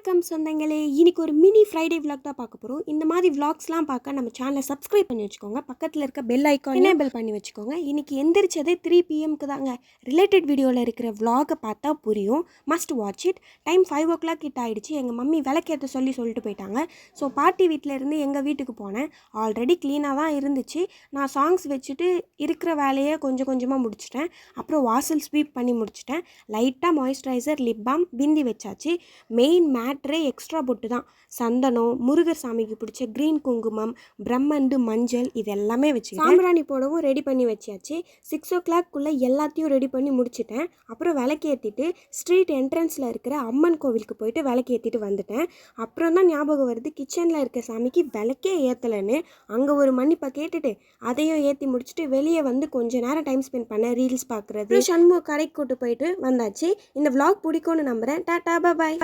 வணக்கம் சொந்தங்களே. இன்னைக்கு ஒரு மினி ஃப்ரைடே vlog தான் பார்க்க போகிறோம். இந்த மாதிரி vlogsலாம் பார்க்க நம்ம சேனலை சப்ஸ்கிரைப் பண்ணி வச்சுக்கோங்க. பக்கத்தில் இருக்க பெல் ஐக்கான் எனேபிள் பண்ணி வச்சுக்கோங்க. இன்னைக்கு எந்திரிச்சதே 3 PM தாங்க. ரிலேட்டட் வீடியோவில் இருக்கிற vlog பார்த்தா புரியும். Must watch it. Time 5 o'clock கிட்ட ஆகிடுச்சு. எங்கள் மம்மி விளக்கேற்ற சொல்லிட்டு போயிட்டாங்க. ஸோ பாட்டி வீட்டிலேருந்து எங்கள் வீட்டுக்கு போனேன். ஆல்ரெடி க்ளீனாக தான் இருந்துச்சு. நான் சாங்ஸ் வச்சுட்டு இருக்கிற வேலையை கொஞ்சம் கொஞ்சமாக முடிச்சிட்டேன். அப்புறம் வாசல் ஸ்வீப் பண்ணி முடிச்சிட்டேன். லைட்டாக மாய்ஸ்சரைசர், லிப் பாம், பிந்தி வச்சாச்சு. மெயின் மேட்ரே எக்ஸ்ட்ரா பொட்டு தான். சந்தனம், முருகர் சாமிக்கு பிடிச்ச க்ரீன் குங்குமம், பிரம்மண்டு, மஞ்சள் இது எல்லாமே வச்சு சாம்பிராணி போடவும் ரெடி பண்ணி வச்சாச்சு. 6 o'clock எல்லாத்தையும் ரெடி பண்ணி முடிச்சிட்டேன். அப்புறம் விளக்கேற்றிட்டு ஸ்ட்ரீட் என்ட்ரன்ஸில் இருக்கிற அம்மன் கோவிலுக்கு போயிட்டு விளக்கேற்றிட்டு வந்துட்டேன். அப்புறம் தான் ஞாபகம் வருது கிச்சனில் இருக்க சாமிக்கு விளக்கே ஏற்றலைன்னு. அங்கே ஒரு மன்னிப்பை கேட்டுட்டு அதையும் ஏற்றி முடிச்சுட்டு வெளியே வந்து கொஞ்சம் நேரம் டைம் ஸ்பெண்ட் பண்ணேன். ரீல்ஸ் பார்க்குறது. சண்முக கடைக்கு கூட்டு போயிட்டு வந்தாச்சு. இந்த vlog பிடிக்கும்னு நம்புகிறேன். டாடா, பாய்.